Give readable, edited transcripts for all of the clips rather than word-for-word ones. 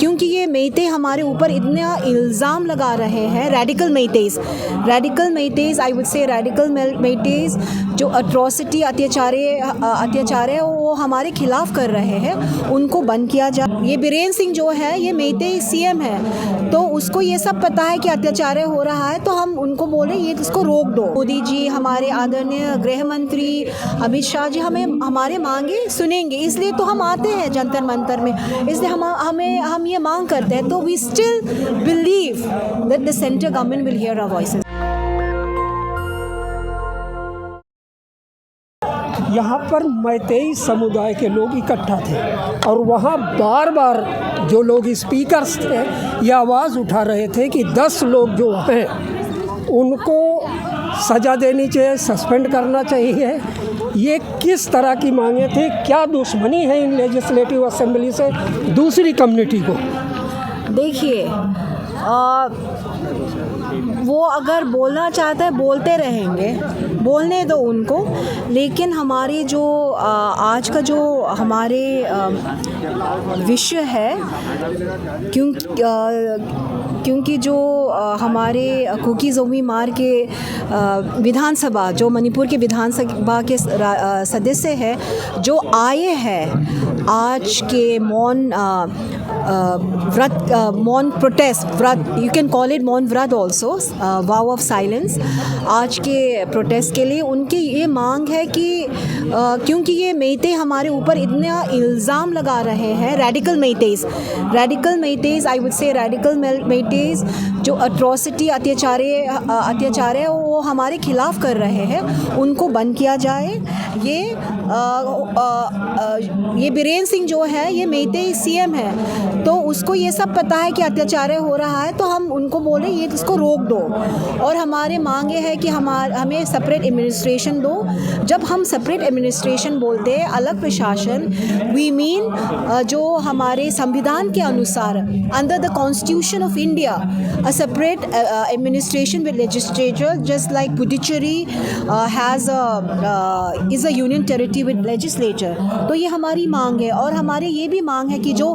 क्योंकि ये मेते हमारे ऊपर इतना इल्ज़ाम लगा रहे हैं, radical Meiteis I would say radical Meiteis जो अट्रॉसिटी अत्याचार है वो हमारे खिलाफ कर रहे हैं, उनको बंद किया जाए। ये बीरेन सिंह जो है ये मेते सीएम है, तो उसको ये सब पता है कि अत्याचार हो रहा है, तो हम उनको बोले ये इसको रोक दो। मोदी जी, हमारे आदरणीय गृह मंत्री अमित शाह जी हमारे मांगे सुनेंगे, इसलिए तो हम आते हैं जंतर मंतर में, इसलिए हम ये मांग करते हैं। तो we still believe that the central government will hear our voices. यहाँ पर मैतेई समुदाय के लोग इकट्ठा थे और वहाँ बार बार जो लोग स्पीकर्स थे ये आवाज़ उठा रहे थे कि 10 लोग जो हैं उनको सज़ा देनी चाहिए, सस्पेंड करना चाहिए। ये किस तरह की मांगे थी? क्या दुश्मनी है इन लेजिस्लेटिव असेंबली से दूसरी कम्युनिटी को? देखिए, वो अगर बोलना चाहते हैं बोलते रहेंगे, बोलने दो उनको, लेकिन हमारी जो आज का जो हमारे विषय है, क्योंकि जो हमारे कुकी जोमी मार के विधानसभा, जो मणिपुर के विधानसभा के सदस्य हैं जो आए हैं आज के मौन प्रोटेस्ट व्रत, यू कैन कॉल इट मौन व्रत ऑल्सो, वाव ऑफ साइलेंस, आज के प्रोटेस्ट के लिए उनकी ये मांग है कि क्योंकि ये मेते हमारे ऊपर इतना इल्ज़ाम लगा रहे हैं, radical Meiteis I would say radical Meiteis जो अट्रॉसिटी अत्याचार है वो हमारे खिलाफ कर रहे हैं, उनको बंद किया जाए। ये बीरेन सिंह जो है ये मेते सीएम है, तो उसको ये सब पता है कि अत्याचार हो रहा है, तो हम उनको बोले ये इसको रोक दो। और हमारे मांगे है कि हमें सेपरेट एडमिनिस्ट्रेशन दो। जब हम सेपरेट एडमिनिस्ट्रेशन बोलते हैं, अलग प्रशासन, वी मीन जो हमारे संविधान के अनुसार under the constitution of India a separate administration with legislature, just like Puducherry is a union territory with legislature। तो ये हमारी मांग है। और हमारी ये भी मांग है कि जो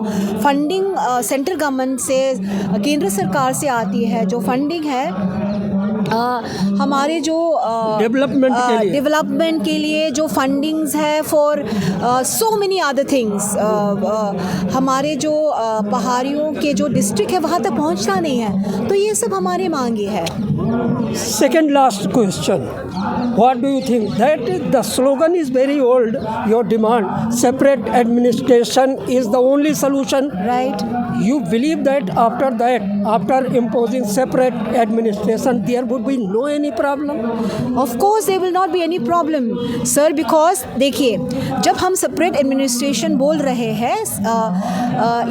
फंडिंग सेंट्रल गवर्नमेंट से, केंद्र सरकार से आती है, जो फंडिंग है हमारे जो डेवलपमेंट के लिए जो फंडिंग्स है for so many other things, हमारे जो पहाड़ियों के जो डिस्ट्रिक्ट है वहाँ तक पहुँचना नहीं है, तो ये सब हमारी मांगे है। Second last question, what do you think that the slogan is very old, your demand separate administration is the only solution, right? You believe that after imposing separate administration there would be no any problem? Of course there will not be any problem sir, because देखिए, जब हम separate administration बोल रहे हैं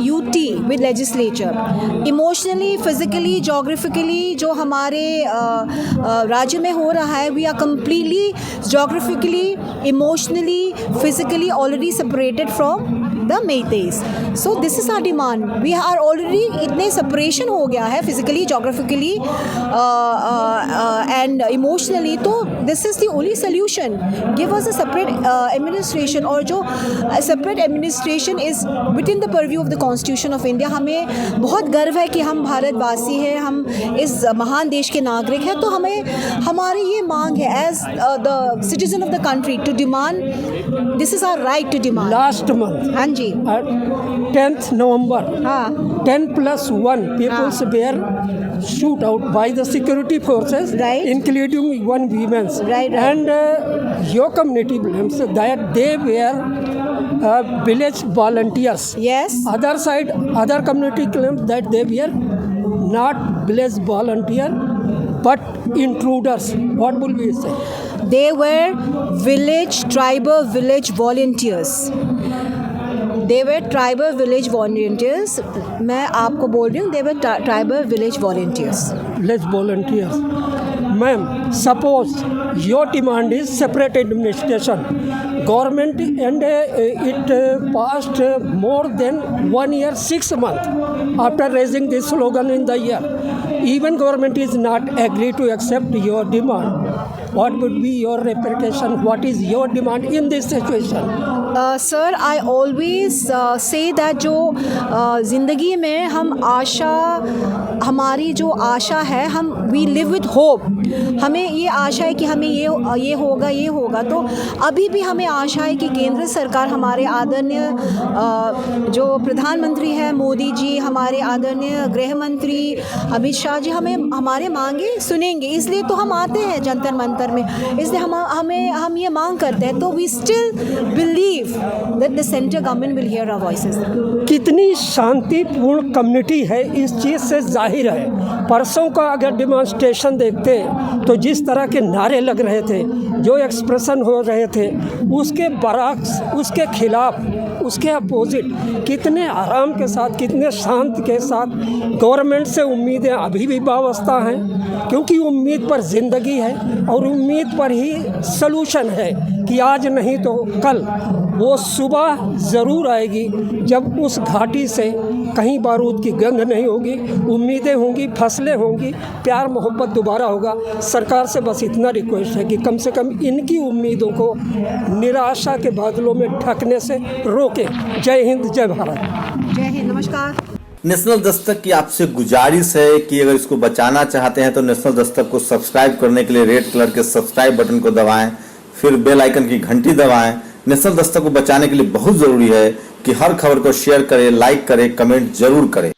UT with legislature, emotionally, physically, geographically जो हमारे राज्य में हो रहा है, we are completely geographically, emotionally, physically already separated from the Meiteis. So this is our demand. We are already इतने separation हो गया है physically, geographically and emotionally, तो this is the only solution. Give us a separate administration, और जो separate administration is within the purview of the Constitution of India। हमें बहुत गर्व है कि हम भारतवासी हैं, हम इस महान देश के नागरिक हैं, तो हमारी ये मांग है as the citizen of the country to demand, this is our right to demand। Last month, हाँ जी, 10th November, हाँ, 10+1 people were shoot out by the security forces, right, including one woman, right. And your community blames that they were village volunteers. yes, Other community claims that they were not village volunteer but intruders. What will we say? they were tribal village volunteers। They were tribal village volunteers। मैं आपको बोल रही हूँ, they were tribal village volunteers। Village volunteers. Ma'am, suppose your demand is separate administration. Government and it passed more than 1 year 6 months after raising this slogan in the year. Even government is not agree to accept your demand. what would be your repercussion? What is your demand in this situation? Sir I always say that जो ज़िंदगी में हम आशा, हमारी जो आशा है, हम we live with hope. हमें ये आशा है कि हमें ये होगा। तो अभी भी हमें आशा है कि केंद्र सरकार, हमारे आदरणीय जो प्रधानमंत्री हैं मोदी जी, हमारे आदरणीय गृह मंत्री अमित शाह जी हमारे मांगे सुनेंगे। इसलिए तो हम आते हैं जंतर मंतर में, इसलिए हम ये मांग करते हैं। तो we still believe that the center government will hear our voices. कितनी शांतिपूर्ण कम्युनिटी है इस चीज़ से जाहिर है। परसों का अगर डिमॉन्स्ट्रेशन देखते तो जिस तरह के नारे लग रहे थे, जो एक्सप्रेशन हो रहे थे, उसके बरअक्स, उसके खिलाफ, उसके अपोजिट कितने आराम के साथ, कितने शांत के साथ गवर्नमेंट से उम्मीदें अभी भी वाबस्ता हैं, क्योंकि उम्मीद पर ज़िंदगी है और उम्मीद पर ही सलूशन है कि आज नहीं तो कल वो सुबह ज़रूर आएगी जब उस घाटी से कहीं बारूद की गंध नहीं होगी, उम्मीदें होंगी, फसलें होंगी, प्यार मोहब्बत दोबारा होगा। सरकार से बस इतना रिक्वेस्ट है कि कम से कम इनकी उम्मीदों को निराशा के बादलों में ढकने से रोके। जय हिंद, जय भारत। जय हिंद, नमस्कार। नेशनल दस्तक की आपसे गुजारिश है कि अगर इसको बचाना चाहते हैं तो नेशनल दस्तक को सब्सक्राइब करने के लिए रेड कलर के सब्सक्राइब बटन को दबाएं, फिर बेल आइकन की घंटी दबाएं। नेशनल दस्तक को बचाने के लिए बहुत ज़रूरी है कि हर खबर को शेयर करें, लाइक करें, कमेंट जरूर करें।